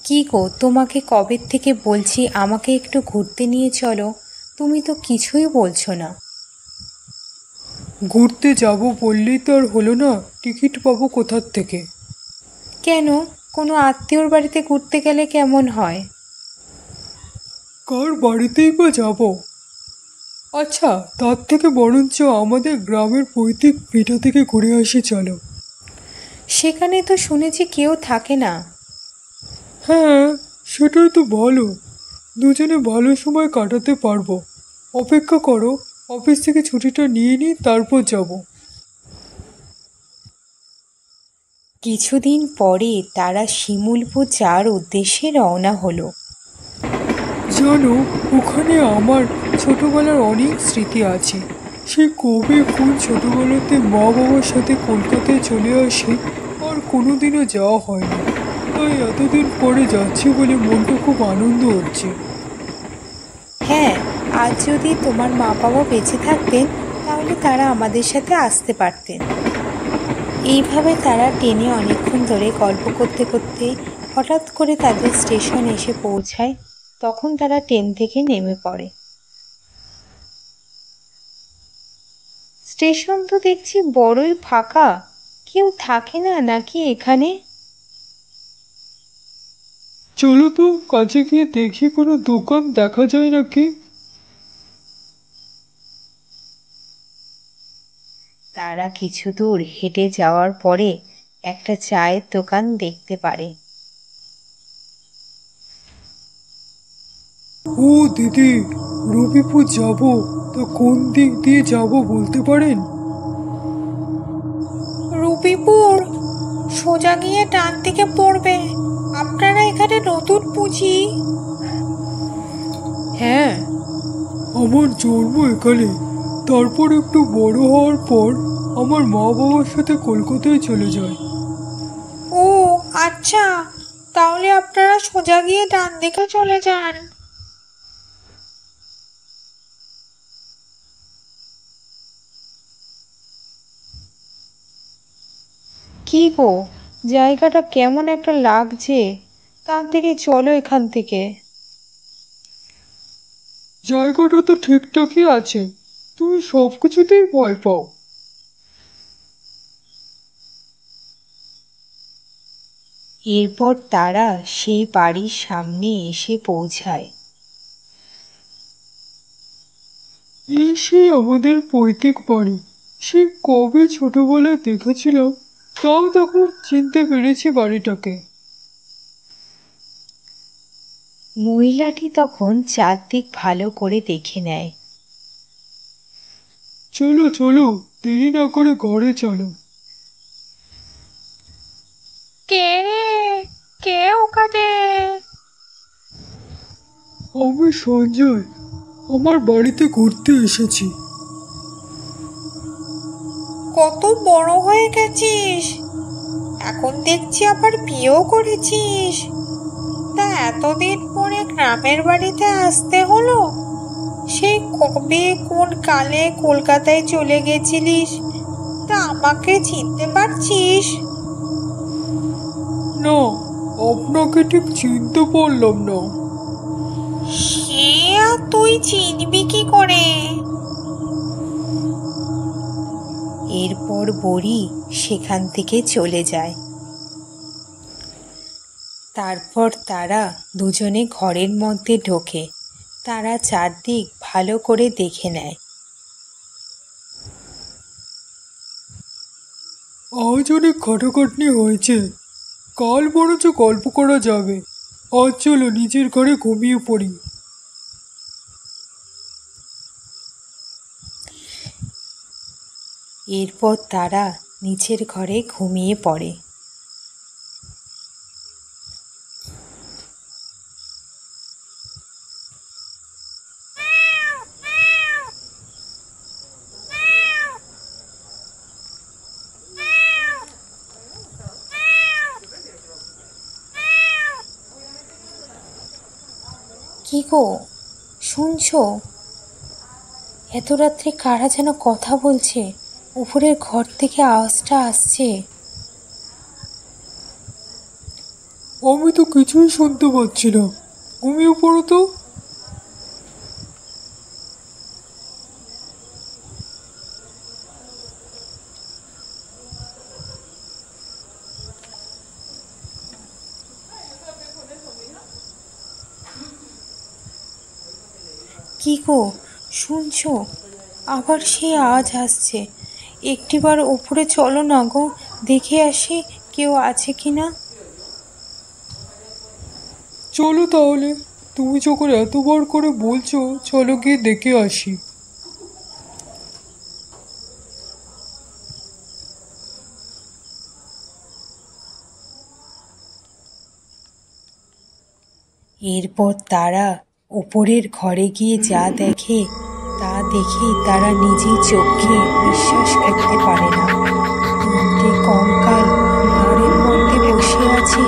কি গো, তোমাকে কবে থেকে বলছি আমাকে একটু ঘুরতে নিয়ে চলো, তুমি তো কিছুই বলছো না। ঘুরতে যাব বললেই তো আর হলো না, টিকিট পাবো কোথার থেকে? কেন? কোনো আত্মীয়র বাড়িতে ঘুরতে গেলে কেমন হয়? কার বাড়িতেই বা যাব? আচ্ছা, তার থেকে বরঞ্চ আমাদের গ্রামের পৈতৃক ভিটা থেকে ঘুরে আসি চলো। সেখানে তো শুনেছি কেউ থাকে না। হ্যাঁ, সেটাই তো ভালো। দুজনে ভালো সময় কাটাতে পারবো। অপেক্ষা করো, অফিস থেকে ছুটিটা নিয়ে নিই, তারপর যাব। কিছুদিন পরে তারা শিমুলপুর যাওয়ার উদ্দেশ্যে রওনা হলো। জানো, ওখানে আমার ছোটবেলার অনেক স্মৃতি আছে। সেই কবে কোন ছোটবেলাতে মা বাবার সাথে কলকাতায় চলে আসি, আর কোনোদিনও যাওয়া হয়নি। তাই এতদিন পরে যাচ্ছি বলে মনটা খুব আনন্দ হচ্ছে। হ্যাঁ, আজ যদি তোমার মা বাবা বেঁচে থাকতেন তাহলে তারা আমাদের সাথে আসতে পারতেন। এইভাবে তারা ট্রেনে অনেকক্ষণ ধরে গল্প করতে করতে হঠাৎ করে তাদের স্টেশন এসে পৌঁছায়। তখন তারা ট্রেন থেকে নেমে পড়ে। স্টেশন তো দেখছি বড়ই ফাঁকা, কেউ থাকে না নাকি এখানে? চলো তো, কাছে গিয়ে দেখি কোনো দোকান দেখা যায় নাকি। তারা কিছু দূর হেঁটে যাওয়ার পরে একটা চায়ের দোকান দেখতে পারে। ও দিদি, রবিপুর যাব, তা কোন দিক দিয়ে যাব বলতে পারেন? রুপিপুর সোজা গিয়ে ডান দিকে পড়বে। আপনারা এখানে নতুন বুঝি? হ্যাঁ। আমার জন্ম এখানে। তারপর একটু বড় হওয়ার পর আমার মা বাবার সাথে কলকাতায় চলে যায়। ও আচ্ছা, তাহলে আপনারা সোজা গিয়ে ডান দিকে চলে যান। কি গো, জায়গাটা কেমন একটা লাগছে, তাড়াতাড়ি চলো এখান থেকে। জায়গাটা তো ঠিকঠাকই আছে, তুমি সব কিছুতেই ভয় পাও। এরপর তারা সেই বাড়ির সামনে এসে পৌঁছায়। এই সেই আমাদের পৈতৃক বাড়ি। সে কবে ছোটবেলায় দেখেছিলাম, তাও তখন চিনতে পেরেছি বাড়িটাকে। মহিলাটি তখন চারদিক ভালো করে দেখে নেয়। চলো চলো, দেরি না করে ঘরে চলো। কে রে? কে ওখানে? আমি সঞ্জয়, আমার বাড়িতে ঘুরতে এসেছি। কত বড় হয়ে গেছিস, এখন দেখছি আবার বিয়েও করেছিস। তা এতদিন পরে গ্রামের বাড়িতে আসতে হলো? সেই কবে কোন কালে কলকাতায় চলে গেছিলিস, তা আমাকে চিনতে পারছিস? না, আপনাকে ঠিক চিনতে পারলাম না। সে আর তুই চিনবি কি করে? এরপর বুড়ি সেখান থেকে চলে যায়। তারপর তারা দুজনে ঘরের মধ্যে ঢোকে। তারা চারদিক ভালো করে দেখে নেয়। আজ অনেক খাটাখাটনি হয়েছে, কাল বরঞ্চ গল্প করা যাবে। আজ চলো নিজের ঘরে ঘুমিয়ে পড়ি। এরপর তারা নিচের ঘরে ঘুমিয়ে পড়ে। কি গো, শুনছো? এত রাত্রে কারা যেন কথা বলছে, উপরের ঘর থেকে আওয়াজটা আসছে। আমি তো কিছুই শুনতে পাচ্ছি না। ঘুমিয়ে পড়ো তো। কি গো, শুনছো? আবার সে আওয়াজ আসছে। একটিবার ওপরে চলো না গো, দেখে আসি কেউ আছে কিনা। চলো তাহলে, তুমি যখন এতবার করে বলছো, চলো গিয়ে দেখে আসি। এরপর তারা উপরের ঘরে গিয়ে যা দেখে, তা দেখে তারা নিজের চোখে বিশ্বাস করতে পারে না। তিনটে কঙ্কাল ঘরের মধ্যে বসে আছে।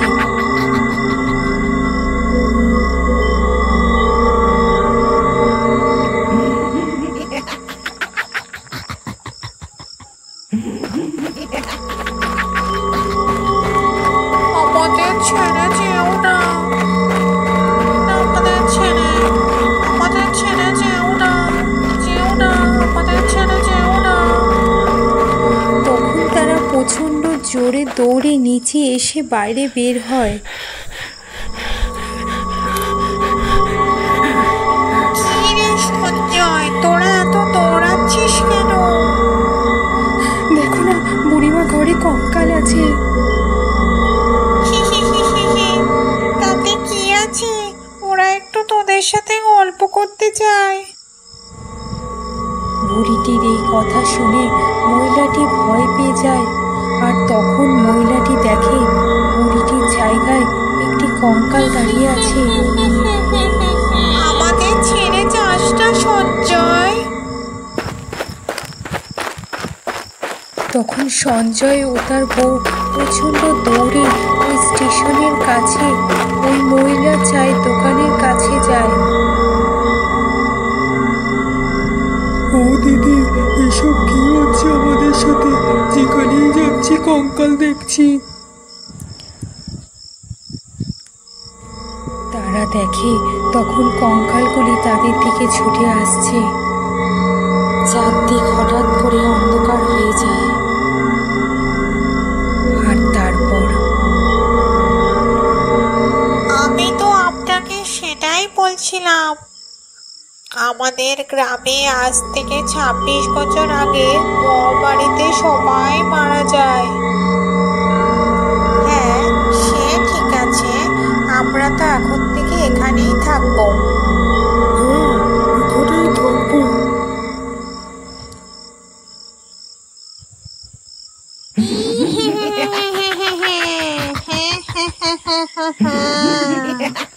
আমাদের ছেড়ে যেও না, আমাদের ছেড়ে যেও না, আমাদের ছেড়ে যেও না। তখন তারা প্রচণ্ড জোরে দৌড়ে নিচে এসে বাইরে বের হয়। কি রে সঞ্জয়, তোরা এত দৌড়াচ্ছিস কেন? দেখো না, বুড়িমা ঘরে কঙ্কাল আছে। তাতে কি আছে, ওরা একটু তোদের সাথে গল্প করতে চায়। বুড়িটির এই কথা শুনে মহিলাটি ভয় পেয়ে যায়। আর তখন মহিলাটি দেখে বুড়িটির জায়গায় একটি কঙ্কাল দাঁড়িয়ে আছে। আমাদের ছেড়ে যাস না সঞ্জয়। তখন সঞ্জয় ও তার বউ প্রচণ্ড দৌড়ে ওই স্টেশনের কাছে, ওই মহিলার চায়ের দোকানের কাছে যায়। ও দিদি, এসব কি হচ্ছে আমাদের সাথে? যেখানেই যাচ্ছি কঙ্কাল দেখছি। তারা দেখে তখন কঙ্কালগুলি তাদের দিকে ছুটে আসছে। চারদিক হঠাৎ করে অন্ধকার হয়ে যায়। আর তারপর আমি তো আপনাকে সেটাই বলছিলাম, আমাদের গ্রামে আজ থেকে 26 বছর আগে বাড়িতে সবাই মারা যায়। হ্যাঁ, সে ঠিক আছে, আমরা তো এখন থেকে এখানেই থাকবো। হ্যাঁ, এখানেই থাকবো। হ্যাঁ